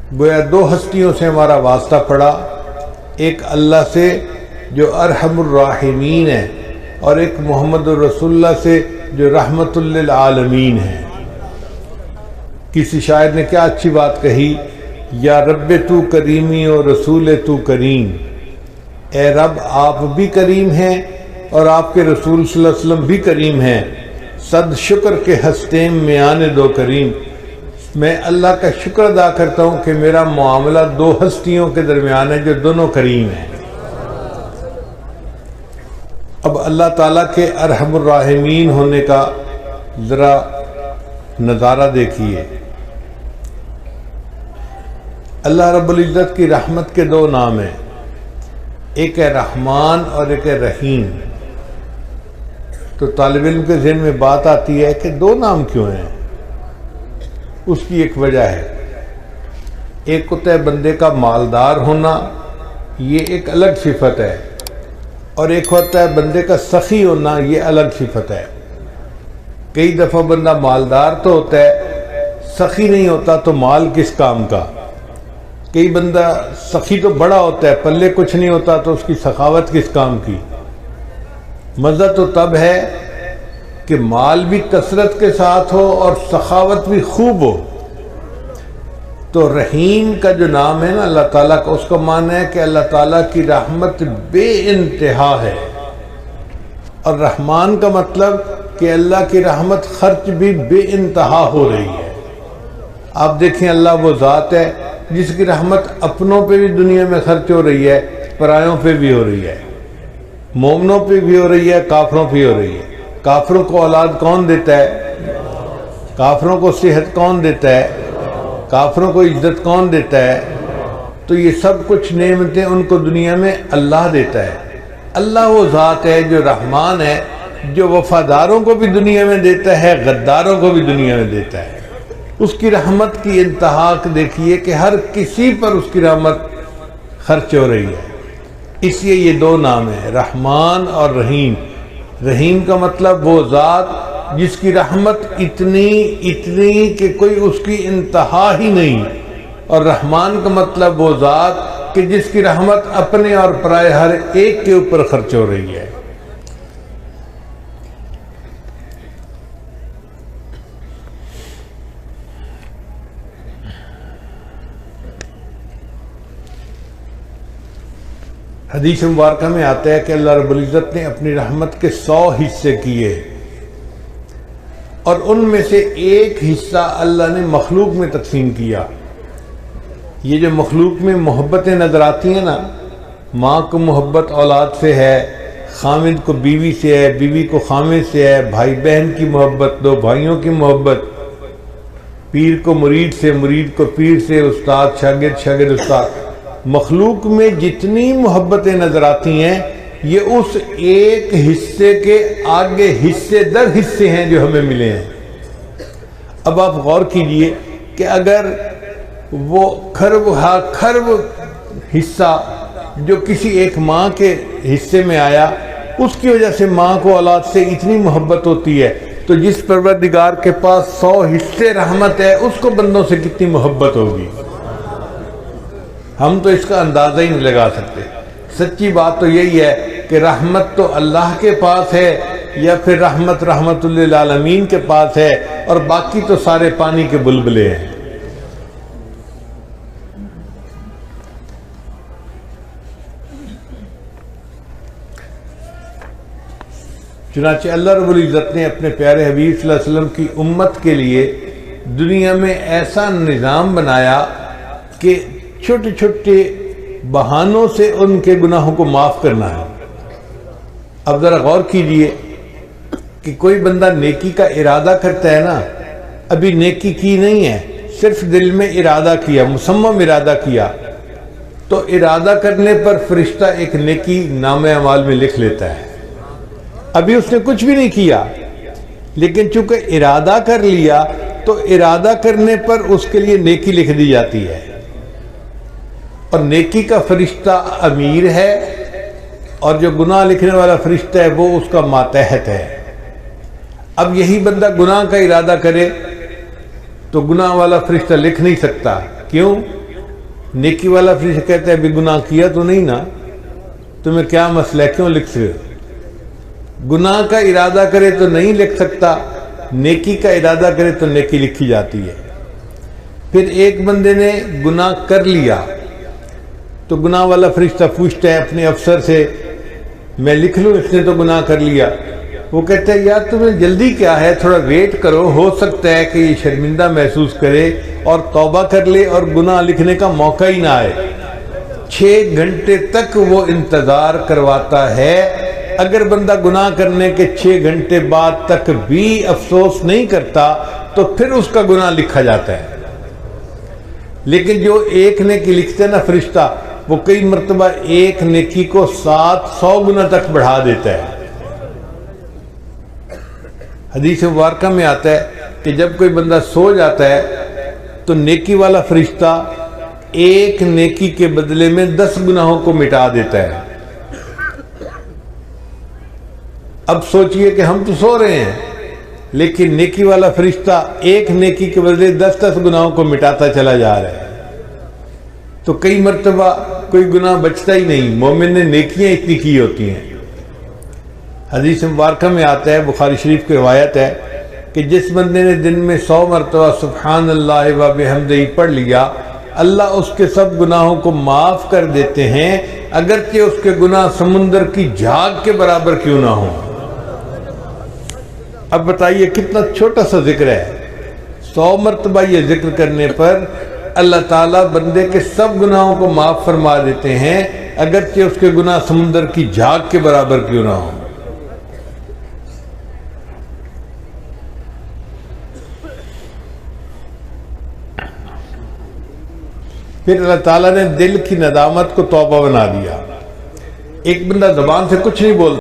गोया दो हस्तियों से हमारा वास्ता पड़ा, एक अल्लाह से जो अरहमुर राहिमीन है और एक मोहम्मद रसूलुल्लाह से जो रहमतुल लिल आलमीन है। किसी शायर ने क्या अच्छी बात कही, या रब्बे तू करीमी और रसूल तू करीम। ए रब आप भी करीम हैं और आपके रसूल सल्लल्लाहु अलैहि वसल्लम भी करीम हैं। सद शुक्र के हस्तेम में आने दो करीम। मैं अल्लाह का शुक्र अदा करता हूँ कि मेरा मामला दो हस्तियों के दरमियान है जो दोनों करीम हैं। अब अल्लाह ताला के अरहमुर राहिमीन होने का ज़रा नज़ारा देखिए। अल्लाह रब्बुल इज़्ज़त की रहमत के दो नाम हैं, एक है रहमान और एक है रहीम। तो तालिब इल्म के ज़हन में बात आती है कि दो नाम क्यों हैं। उसकी एक वजह है, एक होता है बंदे का मालदार होना, ये एक अलग सिफत है, और एक होता है बंदे का सखी होना, ये अलग सिफत है। कई दफ़ा बंदा मालदार तो होता है, सखी नहीं होता तो माल किस काम का। कई बंदा सखी तो बड़ा होता है, पल्ले कुछ नहीं होता तो उसकी सखावत किस काम की। मज़ा तो तब है कि माल भी कसरत के साथ हो और सखावत भी खूब हो। तो रहीम का जो नाम है ना अल्लाह ताला का, उसका माना है कि अल्लाह ताला की रहमत बेइंतहा है। और रहमान का मतलब कि अल्लाह की रहमत खर्च भी बेइंतहा हो रही है। आप देखें, अल्लाह वो ज़ात है जिसकी रहमत अपनों पे भी दुनिया में खर्च हो रही है, परायों पे भी हो रही है, मोमनों पे भी हो रही है, काफरों पे हो रही है। काफरों को औलाद कौन देता है? काफरों को सेहत कौन देता है? काफरों को इज्जत कौन देता है? तो ये सब कुछ नेमतें उनको दुनिया में अल्लाह देता है। अल्लाह वो ज़ात है जो रहमान है, जो वफादारों को भी दुनिया में देता है, गद्दारों को भी दुनिया में देता है। उसकी रहमत की इंतहा देखिए कि हर किसी पर उसकी रहमत खर्च हो रही है। इसलिए ये दो नाम है, रहमान और रहीम। रहीम का मतलब वो ज़ात जिसकी रहमत इतनी इतनी कि कोई उसकी इंतहा ही नहीं, और रहमान का मतलब वो ज़ात कि जिसकी रहमत अपने और पराये हर एक के ऊपर खर्च हो रही है। हदीस मुबारक में आता है कि अल्लाह रब्बुल इज़्ज़त ने अपनी रहमत के 100 हिस्से किए और उनमें से एक हिस्सा अल्लाह ने मखलूक में तकसीम किया। ये जो मखलूक में मोहब्बतें नज़र आती हैं ना, माँ को मोहब्बत औलाद से है, खामिद को बीवी से है, बीवी को खामिद से है, भाई बहन की मोहब्बत, दो भाइयों की मोहब्बत, पीर को मुरीद से, मुरीद को पीर से, उस्ताद शागिर्द, शागिर्द उस्ताद। मखलूक में जितनी मोहब्बतें नजर आती हैं ये उस एक हिस्से के आगे हिस्से दर हिस्से हैं जो हमें मिले हैं। अब आप गौर कीजिए कि अगर वो खरब हिस्सा जो किसी एक माँ के हिस्से में आया, उसकी वजह से माँ को औलाद से इतनी मोहब्बत होती है, तो जिस परवरदिगार के पास 100 हिस्से रहमत है उसको बंदों से कितनी मोहब्बत होगी। हम तो इसका अंदाज़ा ही नहीं लगा सकते। सच्ची बात तो यही है कि रहमत तो अल्लाह के पास है या फिर रहमत रहमतुल लिल आलमीन के पास है, और बाकी तो सारे पानी के बुलबुले हैं। चुनांचे अल्लाह रब्बुल इज़्ज़त ने अपने प्यारे हबीब सल्लल्लाहु अलैहि वसल्लम की उम्मत के लिए दुनिया में ऐसा निज़ाम बनाया कि छोटे छोटे बहानों से उनके गुनाहों को माफ़ करना है। अब ज़रा गौर कीजिए कि कोई बंदा नेकी का इरादा करता है ना, अभी नेकी की नहीं है, सिर्फ दिल में इरादा किया, मुसम्मम इरादा किया, तो इरादा करने पर फरिश्ता एक नेकी नामे अमाल में लिख लेता है। अभी उसने कुछ भी नहीं किया, लेकिन चूंकि इरादा कर लिया तो इरादा करने पर उसके लिए नेकी लिख दी जाती है। और नेकी का फरिश्ता अमीर है और जो गुनाह लिखने वाला फरिश्ता है वो उसका मातहत है। अब यही बंदा गुनाह का इरादा करे तो गुनाह वाला फरिश्ता लिख नहीं सकता। क्यों? नेकी वाला फरिश्ता कहता है भी गुनाह किया तो नहीं ना, तुम्हें क्या मसला है, क्यों लिख रहे हो? गुनाह का इरादा करे तो नहीं लिख सकता, नेकी का इरादा करे तो नेकी लिखी जाती है। फिर एक बंदे ने गुनाह कर लिया तो गुनाह वाला फरिश्ता पूछता है अपने अफसर से, मैं लिख लूं, इसने तो गुनाह कर लिया। वो कहते हैं यार तुम्हें जल्दी क्या है, थोड़ा वेट करो, हो सकता है कि ये शर्मिंदा महसूस करे और तौबा कर ले और गुनाह लिखने का मौका ही ना आए। 6 घंटे तक वो इंतजार करवाता है। अगर बंदा गुनाह करने के 6 घंटे बाद तक भी अफसोस नहीं करता तो फिर उसका गुनाह लिखा जाता है। लेकिन जो एक नेकी लिखते हैं ना फरिश्ता, वो कई मर्तबा एक नेकी को 700 गुना तक बढ़ा देता है। हदीस मुबारक में आता है कि जब कोई बंदा सो जाता है तो नेकी वाला फरिश्ता एक नेकी के बदले में 10 गुनाहों को मिटा देता है। अब सोचिए कि हम तो सो रहे हैं, लेकिन नेकी वाला फरिश्ता एक नेकी के बदले 10-10 गुनाहों को मिटाता चला जा रहा है। तो कई मर्तबा कोई गुनाह बचता ही नहीं, मोमिन ने नेकियां इतनी की होती हैं। हदीस मुबारक में आता है, बुखारी शरीफ की रवायत है कि जिस बंदे ने दिन में 100 मरतबा सुब्हान अल्लाह व बिहम्दिही पढ़ लिया, अल्लाह उसके सब गुनाहों को माफ कर देते हैं, अगरचे उसके गुनाह समुंदर की झाग के बराबर क्यों ना हो। अब बताइए कितना छोटा सा जिक्र है। 100 मरतबा ये जिक्र करने पर अल्लाह ताला बंदे के सब गुनाहों को माफ फरमा देते हैं, अगरचे उसके गुनाह समुंदर की झाग के बराबर क्यों ना हो। फिर अल्लाह ताला ने दिल की नदामत को तौबा बना दिया। एक बंदा ज़बान से कुछ नहीं बोलता,